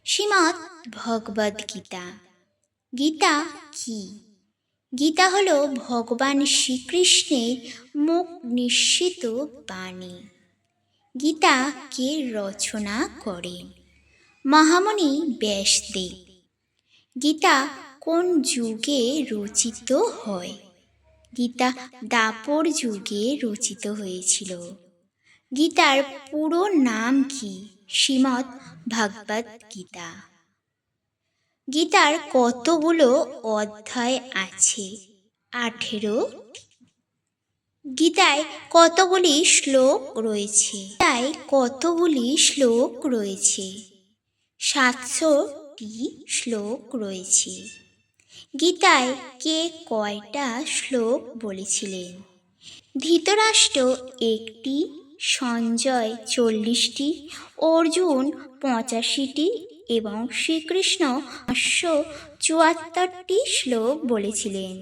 শ্রীমদ্ ভগবদ গীতা। গীতা কি? গীতা হলো ভগবান শ্রীকৃষ্ণের মুখ নিঃসৃত বাণী। গীতা কে রচনা করেন? মহামুনি ব্যাসদেব। গীতা কোন যুগে রচিত হয়? গীতা দ্বাপর যুগে রচিত হয়েছিল। গীতার পুরো নাম কি? শ্রীমদ্ ভগবদ গীতা। গীতার কতগুলো অধ্যায় আছে? 18। গীতায় কতগুলি শ্লোক রয়েছে? গীতায় কতগুলি শ্লোক রয়েছে? 700টি শ্লোক রয়েছে। গীতায় কে কয়টা শ্লোক বলেছিলেন? ধৃতরাষ্ট্র 1টি, সঞ্জয় 40টি, অর্জুন 85টি এবং শ্রীকৃষ্ণ 574টি শ্লোক বলেছিলেন।